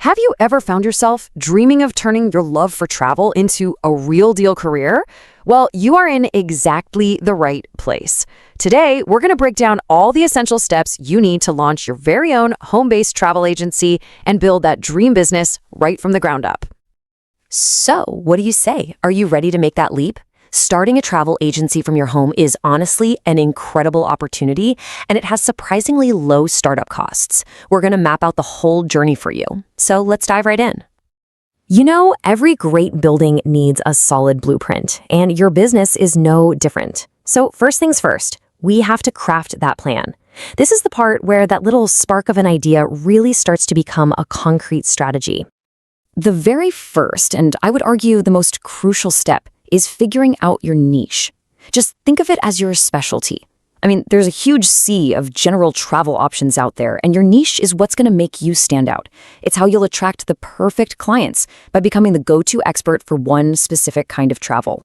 Have you ever found yourself dreaming of turning your love for travel into a real deal career? Well, you are in exactly the right place. Today, we're going to break down all the essential steps you need to launch your very own home-based travel agency and build that dream business right from the ground up. So, what do you say? Are you ready to make that leap? Starting a travel agency from your home is honestly an incredible opportunity, and it has surprisingly low startup costs. We're going to map out the whole journey for you. So let's dive right in. You know, every great building needs a solid blueprint, and your business is no different. So first things first, we have to craft that plan. This is the part where that little spark of an idea really starts to become a concrete strategy. The very first, and I would argue the most crucial step, is figuring out your niche. Just think of it as your specialty. I mean, there's a huge sea of general travel options out there, and your niche is what's going to make you stand out. It's how you'll attract the perfect clients by becoming the go-to expert for one specific kind of travel.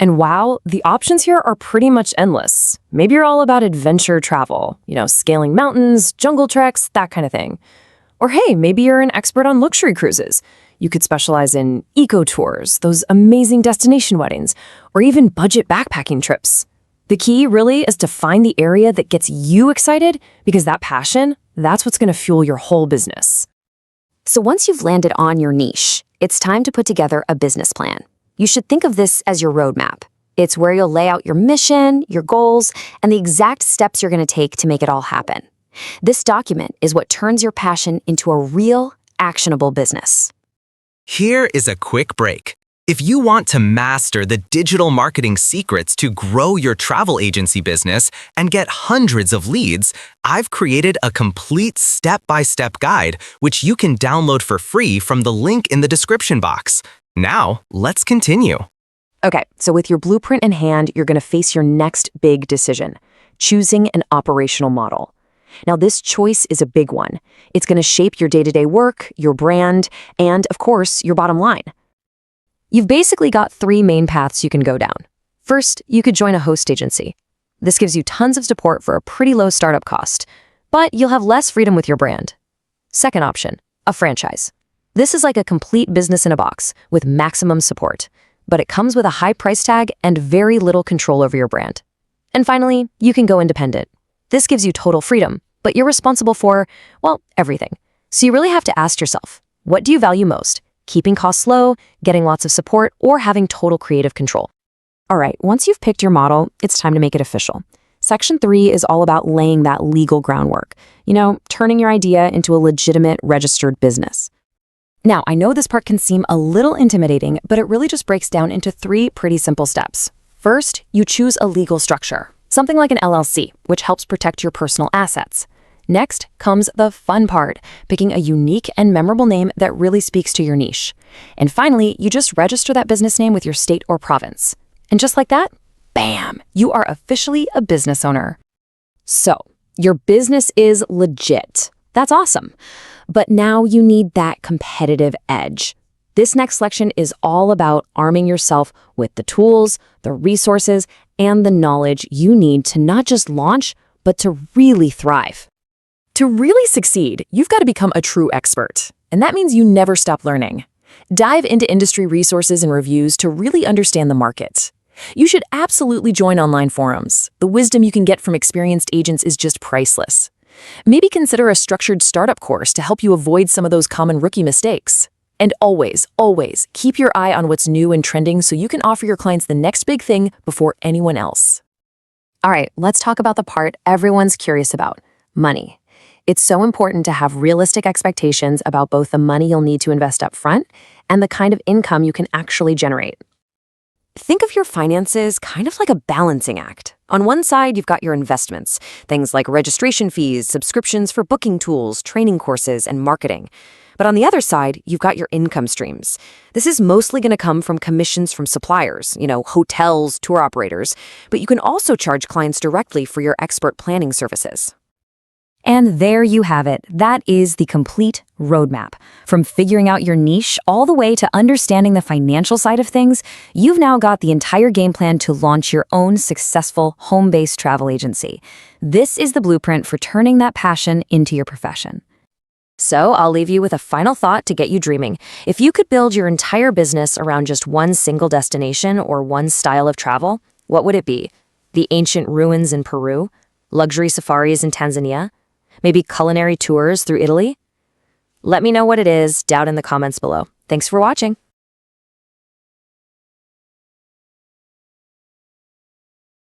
And wow, the options here are pretty much endless. Maybe you're all about adventure travel, scaling mountains, jungle treks, that kind of thing. Or hey, maybe you're an expert on luxury cruises. You could specialize in eco tours, those amazing destination weddings, or even budget backpacking trips. The key really is to find the area that gets you excited, because that passion, that's what's going to fuel your whole business. So once you've landed on your niche, it's time to put together a business plan. You should think of this as your roadmap. It's where you'll lay out your mission, your goals, and the exact steps you're going to take to make it all happen. This document is what turns your passion into a real, actionable business. Here is a quick break. If you want to master the digital marketing secrets to grow your travel agency business and get hundreds of leads, I've created a complete step-by-step guide, which you can download for free from the link in the description box. Now, let's continue. Okay, so with your blueprint in hand, you're going to face your next big decision, choosing an operational model. Now, this choice is a big one. It's going to shape your day-to-day work, your brand, and, of course, your bottom line. You've basically got three main paths you can go down. First, you could join a host agency. This gives you tons of support for a pretty low startup cost, but you'll have less freedom with your brand. Second option, a franchise. This is like a complete business in a box with maximum support, but it comes with a high price tag and very little control over your brand. And finally, you can go independent. This gives you total freedom, but you're responsible for, well, everything. So you really have to ask yourself, what do you value most? Keeping costs low, getting lots of support, or having total creative control? All right, once you've picked your model, it's time to make it official. Section 3 is all about laying that legal groundwork, turning your idea into a legitimate registered business. Now, I know this part can seem a little intimidating, but it really just breaks down into 3 pretty simple steps. First, you choose a legal structure. Something like an LLC, which helps protect your personal assets. Next comes the fun part, picking a unique and memorable name that really speaks to your niche. And finally, you just register that business name with your state or province. And just like that, bam, you are officially a business owner. So, your business is legit. That's awesome. But now you need that competitive edge. This next section is all about arming yourself with the tools, the resources, and the knowledge you need to not just launch, but to really thrive. To really succeed, you've got to become a true expert, and that means you never stop learning. Dive into industry resources and reviews to really understand the market. You should absolutely join online forums. The wisdom you can get from experienced agents is just priceless. Maybe consider a structured startup course to help you avoid some of those common rookie mistakes. And always, always keep your eye on what's new and trending so you can offer your clients the next big thing before anyone else. All right, let's talk about the part everyone's curious about, money. It's so important to have realistic expectations about both the money you'll need to invest up front and the kind of income you can actually generate. Think of your finances kind of like a balancing act. On one side, you've got your investments, things like registration fees, subscriptions for booking tools, training courses, and marketing. But on the other side, you've got your income streams. This is mostly going to come from commissions from suppliers, hotels, tour operators, but you can also charge clients directly for your expert planning services. And there you have it. That is the complete roadmap. From figuring out your niche all the way to understanding the financial side of things, you've now got the entire game plan to launch your own successful home-based travel agency. This is the blueprint for turning that passion into your profession. So I'll leave you with a final thought to get you dreaming. If you could build your entire business around just one single destination or one style of travel, what would it be? The ancient ruins in Peru? Luxury safaris in Tanzania? Maybe culinary tours through Italy? Let me know what it is down in the comments below. Thanks for watching.